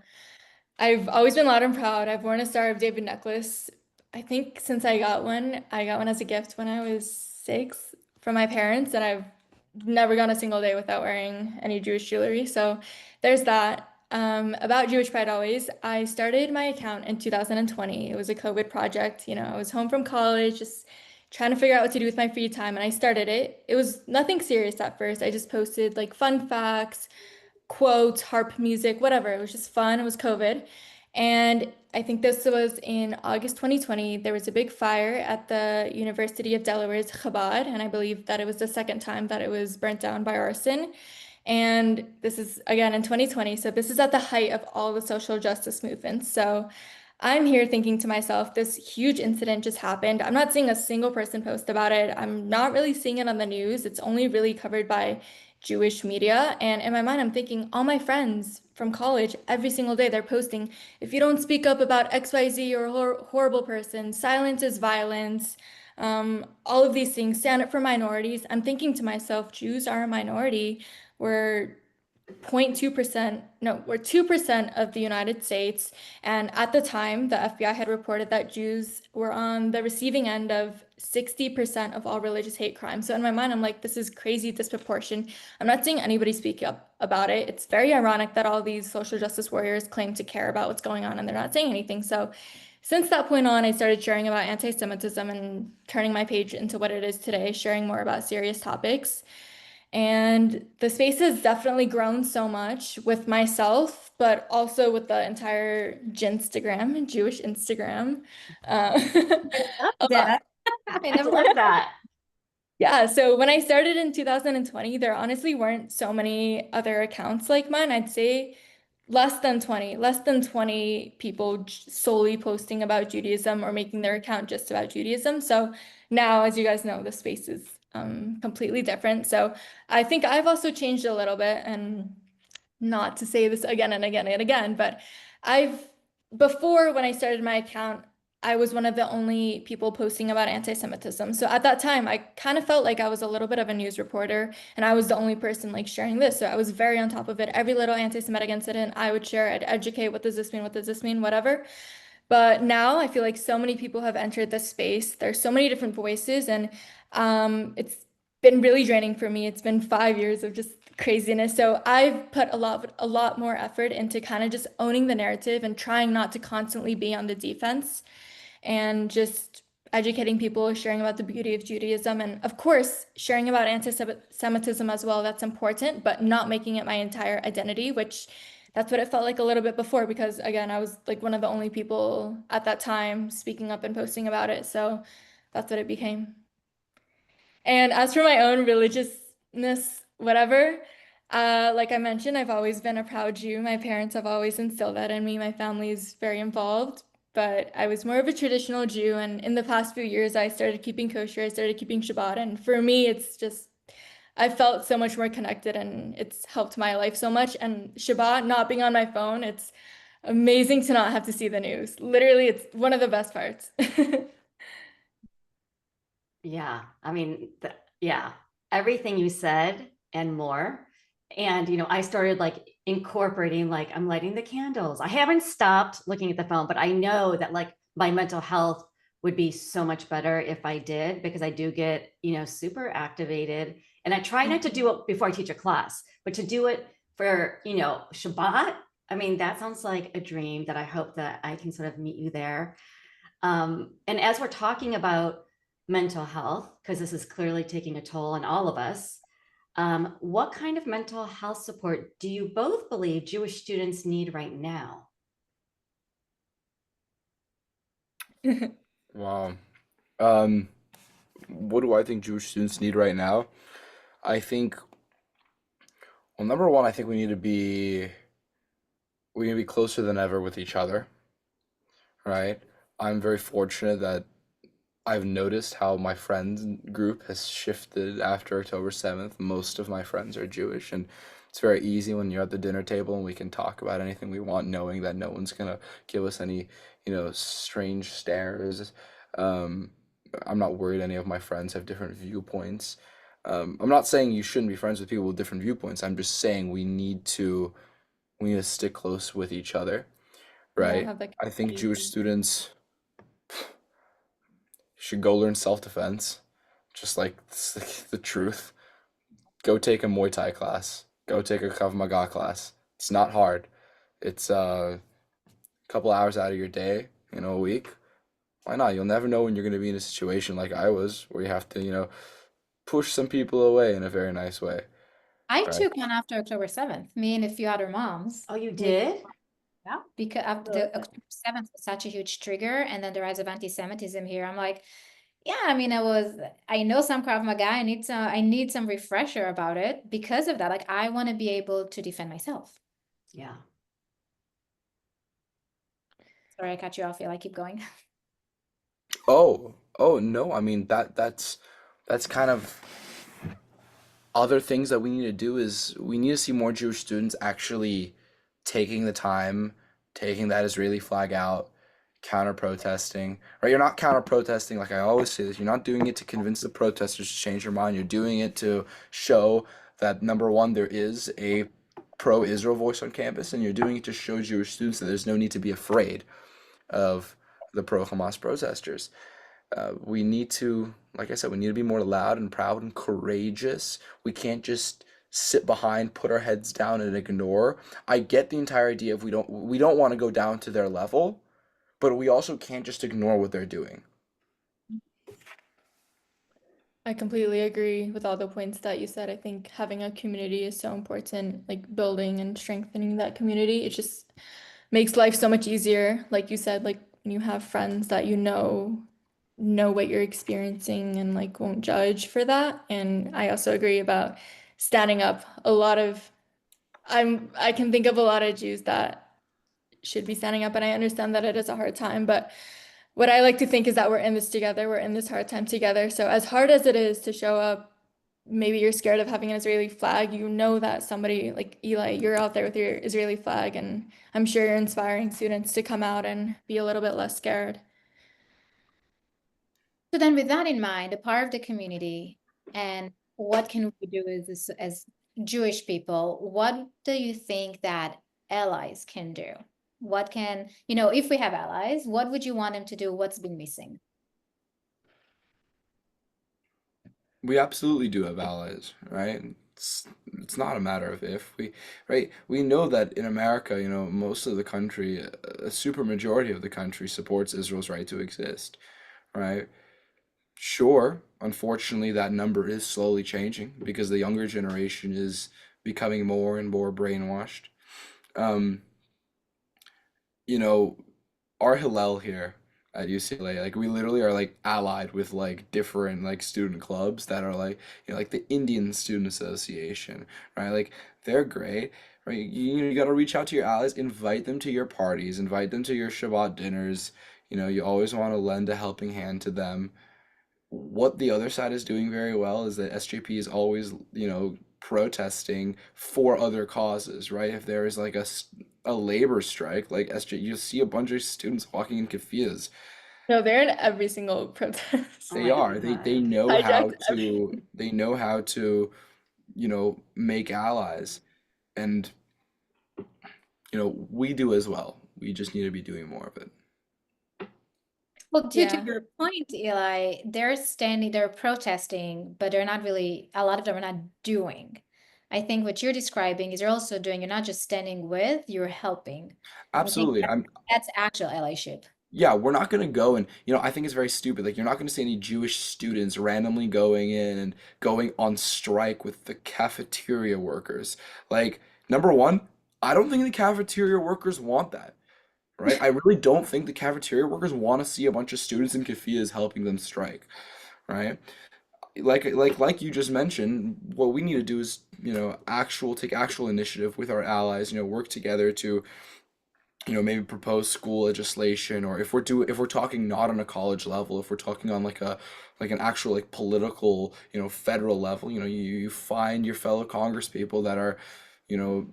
I've always been loud and proud. I've worn a Star of David necklace. I think since I got one as a gift when I was 6 from my parents, and I've never gone a single day without wearing any Jewish jewelry. So there's that. About Jewish Pride Always, I started my account in 2020. It was a COVID project. I was home from college, just trying to figure out what to do with my free time, and I started it. It was nothing serious at first. I just posted like fun facts, quotes, harp music, whatever. It was just fun. It was COVID. And I think this was in August 2020. There was a big fire at the University of Delaware's Chabad, and I believe that it was the second time that it was burnt down by arson. And this is again in 2020. So this is at the height of all the social justice movements. So I'm here thinking to myself, this huge incident just happened. I'm not seeing a single person post about it. I'm not really seeing it on the news. It's only really covered by Jewish media. And in my mind, I'm thinking, all my friends from college, every single day, they're posting, if you don't speak up about XYZ, you're a horrible person. Silence is violence. All of these things, stand up for minorities. I'm thinking to myself, Jews are a minority. We're 0.2%, no, we're 2% of the United States. And at the time, the FBI had reported that Jews were on the receiving end of 60% of all religious hate crimes. So in my mind, I'm like, this is crazy disproportion. I'm not seeing anybody speak up about it. It's very ironic that all these social justice warriors claim to care about what's going on and they're not saying anything. So since that point on, I started sharing about anti-Semitism and turning my page into what it is today, sharing more about serious topics. And the space has definitely grown so much with myself, but also with the entire Jinstagram, Jewish Instagram. Uh, a lot. That I love that. Yeah, so when I started in 2020, there honestly weren't so many other accounts like mine. I'd say less than 20 people solely posting about Judaism or making their account just about Judaism. So now, as you guys know, the space is completely different. So I think I've also changed a little bit, and not to say this again and again and again, but before when I started my account, I was one of the only people posting about anti-Semitism. So at that time, I kind of felt like I was a little bit of a news reporter and I was the only person like sharing this. So I was very on top of it. Every little anti-Semitic incident I would share, I'd educate, what does this mean? What does this mean? Whatever. But now I feel like so many people have entered this space. There's so many different voices, and it's been really draining for me. It's been 5 years of just craziness. So I've put a lot more effort into kind of just owning the narrative and trying not to constantly be on the defense and just educating people, sharing about the beauty of Judaism, and of course, sharing about anti-Semitism as well. That's important, but not making it my entire identity, which that's what it felt like a little bit before, because again, I was like one of the only people at that time speaking up and posting about it. So that's what it became. And as for my own religiousness, whatever, like I mentioned, I've always been a proud Jew. My parents have always instilled that in me. My family is very involved, but I was more of a traditional Jew. And in the past few years, I started keeping kosher, I started keeping Shabbat. And for me, it's just, I felt so much more connected and it's helped my life so much. And Shabbat, not being on my phone, it's amazing to not have to see the news. Literally, it's one of the best parts. Yeah, I mean, yeah, everything you said and more. And, I started like incorporating, like, I'm lighting the candles. I haven't stopped looking at the phone, but I know that like my mental health would be so much better if I did, because I do get, super activated. And I try not to do it before I teach a class, but to do it for, Shabbat. I mean, that sounds like a dream that I hope that I can sort of meet you there. And as we're talking about mental health, because this is clearly taking a toll on all of us, what kind of mental health support do you both believe Jewish students need right now? Wow. What do I think Jewish students need right now? I think, well, number one, I think we need to be closer than ever with each other, right? I'm very fortunate that I've noticed how my friends group has shifted after October 7th. Most of my friends are Jewish, and it's very easy when you're at the dinner table and we can talk about anything we want, knowing that no one's gonna give us any, strange stares. Um, I'm not worried any of my friends have different viewpoints. I'm not saying you shouldn't be friends with people with different viewpoints. I'm just saying we need to stick close with each other, Yeah, right? have like I think Jewish students should go learn self-defense, just like it's the truth. Go take a Muay Thai class. Go take a Krav Maga class. It's not hard. It's a couple hours out of your day, a week. Why not? You'll never know when you're going to be in a situation like I was, where you have to, push some people away in a very nice way, I right? took one after October 7th, me and a few other moms. Oh, you did? Yeah, because after the October 7th was such a huge trigger, and then the rise of anti-Semitism here. I'm like, yeah, I mean, I know some Krav Maga. I need some refresher about it because of that. Like, I want to be able to defend myself. Yeah. Sorry, I cut you off. Eli, keep going. Oh no, I mean that's kind of other things that we need to do is we need to see more Jewish students actually taking the time, taking that Israeli flag out, counter protesting, right? You're not counter protesting, like I always say this, you're not doing it to convince the protesters to change their mind. You're doing it to show that number one, there is a pro-Israel voice on campus, and you're doing it to show Jewish students that there's no need to be afraid of the pro-Hamas protesters. We need to, like I said, we need to be more loud and proud and courageous. We can't just sit behind, put our heads down, and ignore. I get the entire idea of we don't want to go down to their level, but we also can't just ignore what they're doing. I completely agree with all the points that you said. I think having a community is so important, like building and strengthening that community. It just makes life so much easier. Like you said, like when you have friends that you know what you're experiencing and like won't judge for that. And I also agree about standing up. I can think of a lot of Jews that should be standing up, and I understand that it is a hard time, but what I like to think is that we're in this together. We're in this hard time together. So as hard as it is to show up, maybe you're scared of having an Israeli flag, you know that somebody like Eli, you're out there with your Israeli flag, and I'm sure you're inspiring students to come out and be a little bit less scared. So then with that in mind, the power of the community and what can we do as Jewish people, what do you think that allies can do? What can, if we have allies, what would you want them to do? What's been missing? We absolutely do have allies, right? It's not a matter of if right? We know that in America, most of the country, a super majority of the country supports Israel's right to exist, right? Sure, unfortunately, that number is slowly changing because the younger generation is becoming more and more brainwashed. Um, you know, our Hillel here at UCLA, like we literally are like allied with like different like student clubs that are like like the Indian Student Association, right? Like they're great, right? You got to reach out to your allies, invite them to your parties, invite them to your Shabbat dinners. You always want to lend a helping hand to them. What the other side is doing very well is that SJP is always, protesting for other causes, right? If there is like a labor strike, like SJ, you see a bunch of students walking in keffiyehs. No, they're in every single protest. They are. They know how Hijacked to they know how to, make allies. And, we do as well. We just need to be doing more of it. Well, to Yeah. your point, Eli, they're protesting, but they're not really, a lot of them are not doing. I think what you're describing is you're also doing, you're not just standing with, you're helping. And I think Absolutely. that's actual allyship. Yeah, we're not going to go and, I think it's very stupid. Like, you're not going to see any Jewish students randomly going in and going on strike with the cafeteria workers. Like, number one, I don't think the cafeteria workers want that, right? I really don't think the cafeteria workers want to see a bunch of students in keffiyehs helping them strike, right? Like you just mentioned, what we need to do is, take actual initiative with our allies, work together to maybe propose school legislation, or if we're talking not on a college level, if we're talking on like an actual like political, federal level, you find your fellow Congress people that are, you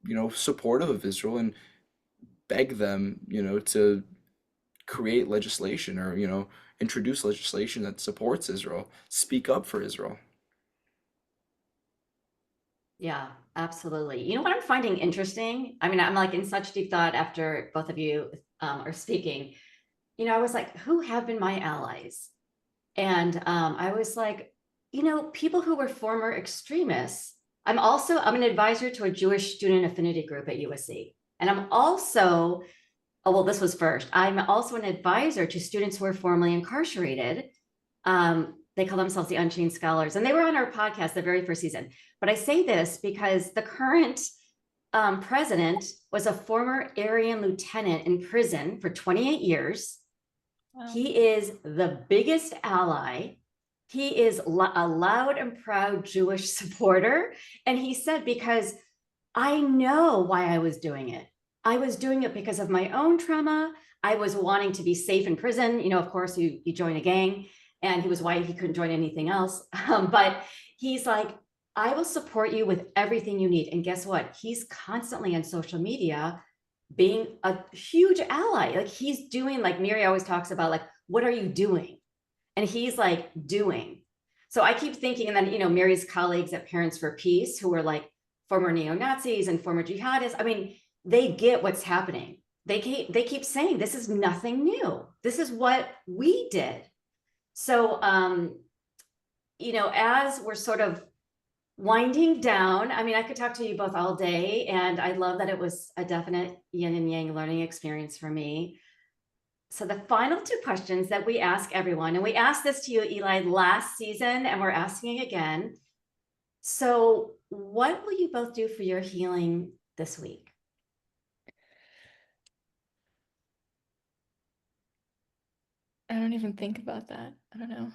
know, supportive of Israel and beg them, to create legislation or, introduce legislation that supports Israel, speak up for Israel. Yeah, absolutely. You know what I'm finding interesting? I mean, I'm like in such deep thought after both of you are speaking. I was like, who have been my allies? And I was like, people who were former extremists. I'm an advisor to a Jewish student affinity group at USC. And I'm also, oh, well, this was first. I'm also an advisor to students who are formerly incarcerated. They call themselves the Unchained Scholars, and they were on our podcast the very first season. But I say this because the current president was a former Aryan lieutenant in prison for 28 years. Wow. He is the biggest ally. He is a loud and proud Jewish supporter. And he said, because I know why I was doing it. I was doing it because of my own trauma. I was wanting to be safe in prison. You know, of course, you join a gang, and he was white. He couldn't join anything else. But he's like, I will support you with everything you need. And guess what? He's constantly on social media being a huge ally. Like he's doing, like Miri always talks about, like, what are you doing? And he's like doing. So I keep thinking, and then, you know, Miri's colleagues at Parents for Peace, who are like former neo-Nazis and former jihadists, I mean, they get what's happening. They keep saying, this is nothing new. This is what we did. So, you know, as we're sort of winding down, I mean, I could talk to you both all day, and I love that it was a definite yin and yang learning experience for me. So the final two questions that we ask everyone, and we asked this to you, Eli, last season, and we're asking again. So what will you both do for your healing this week? I don't even think about that. I don't know.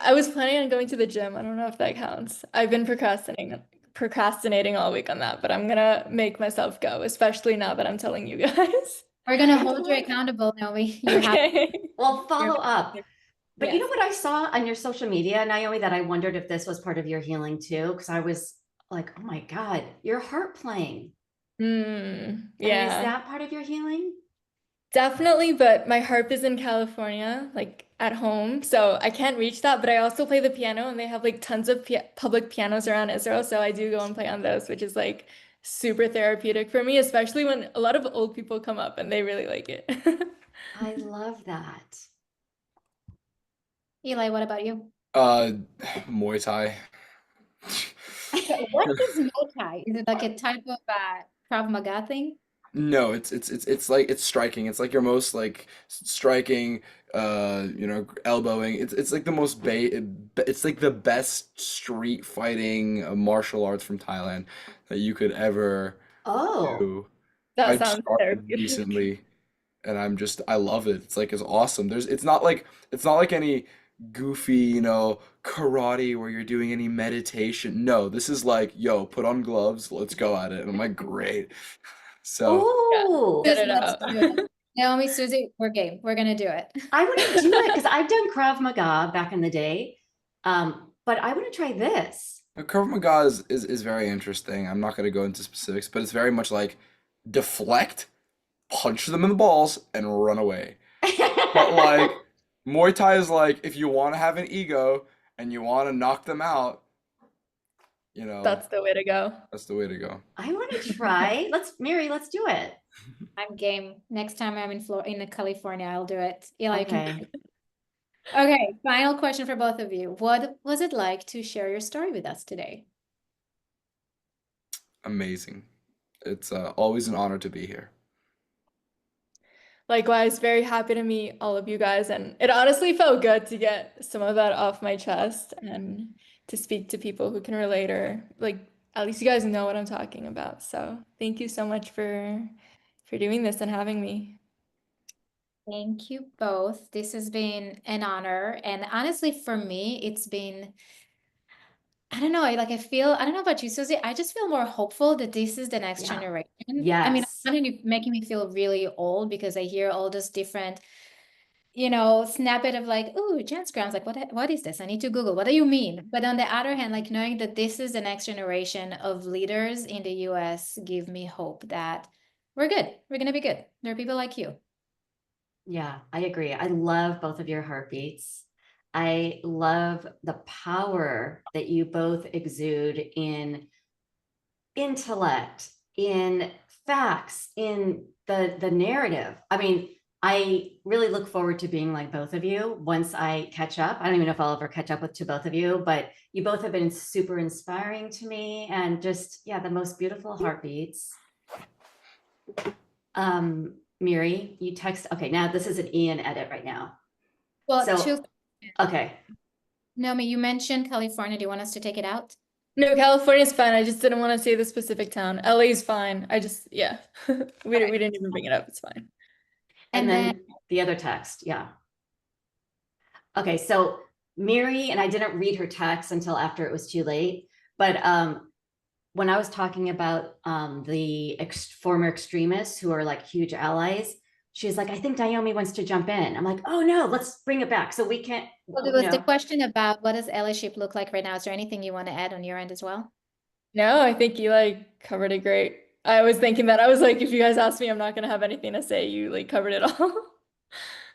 I was planning on going to the gym. I don't know if that counts. I've been procrastinating all week on that, but I'm gonna make myself go, especially now that I'm telling you guys. We're gonna hold you accountable, Naomi. You have Okay. Well, follow up. But you know Yes. what I saw on your social media, Naomi, that I wondered if this was part of your healing too, because I was like, oh my God, your harp playing. I mean, is Yeah, that part of your healing? definitely. But my harp is in California, like at home, so I can't reach that. But I also play the piano, and they have like tons of public pianos around Israel, so I do go and play on those, which is like super therapeutic for me, especially when a lot of old people come up and they really like it. I love that. Eli, what about you? Muay Thai. What is Muay Thai? Is it like a type of Krav Maga thing? No, it's like it's striking. It's like your most like striking, you know, elbowing. It's like the most it's like the best street fighting martial arts from Thailand that you could ever Oh, do. That I sounds started therapeutic. recently, and I love it. It's like it's awesome. It's not like any goofy, you know, karate where you're doing any meditation. No, this is like, yo, put on gloves, let's go at it. And I'm like, great. So. Yeah, oh, get Just it let's out. do it. Naomi, Susie, we're game. We're gonna do it. I want to do it because I've done Krav Maga back in the day. But I want to try this. Krav Maga is very interesting. I'm not going to go into specifics, but it's very much like deflect, punch them in the balls, and run away. But like Muay Thai is like if you want to have an ego and you want to knock them out, you know, That's the way to go. that's the way to go. I want to try. Mary, let's do it. I'm game. Next time I'm in California, I'll do it. Eli, you can. Okay. Okay, final question for both of you. What was it like to share your story with us today? Amazing. It's always an honor to be here. Likewise, very happy to meet all of you guys, and it honestly felt good to get some of that off my chest and to speak to people who can relate, or like at least you guys know what I'm talking about. So thank you so much for doing this and having me. Thank you both. This has been an honor. And honestly, for me, it's been, I don't know, I don't know about you, Susie, I just feel more hopeful that this is the next Yeah. generation. I mean, Yes. making me feel really old because I hear all this different, you know, snippet of like, ooh, Jan Scrams, like, what is this? I need to Google. What do you mean? But on the other hand, like knowing that this is the next generation of leaders in the US give me hope that we're good. We're going to be good. There are people like you. Yeah, I agree. I love both of your heartbeats. I love the power that you both exude in intellect, in facts, in the narrative. I mean, I really look forward to being like both of you once I catch up. I don't even know if I'll ever catch up to both of you, but you both have been super inspiring to me, and just, yeah, the most beautiful heartbeats. Miri, you text. Okay, now this is an Ian edit right now. Well, So, okay. Naomi, you mentioned California. Do you want us to take it out? No, California's fine. I just didn't want to say the specific town. LA's fine. yeah. We didn't even bring it up. It's fine. And then the other text, yeah. Okay, so Miri, and I didn't read her text until after it was too late, but when I was talking about the former extremists who are like huge allies, she's like, I think Naomi wants to jump in. I'm like, oh no, let's bring it back. So we can't, Well, it was the question about what does allyship look like right now? Is there anything you want to add on your end as well? No, I think Eli covered it great. I was thinking that I was like, if you guys ask me, I'm not gonna have anything to say. You like covered it all.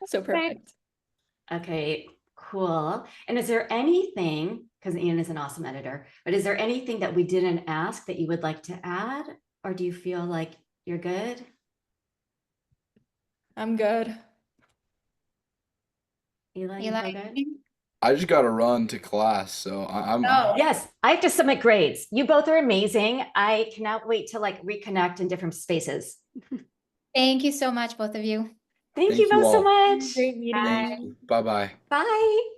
So perfect. Okay, cool. And is there anything, because Ian is an awesome editor, but is there anything that we didn't ask that you would like to add? Or do you feel like you're good? I'm good. Eli, you Eli? feel good? I just got to run to class, so I'm Oh, yes, I have to submit grades. You both are amazing. I cannot wait to like reconnect in different spaces. Thank you so much, both of you. Thank Thank you you both so all. much. Great meeting you. Thank you. Bye-bye. Bye.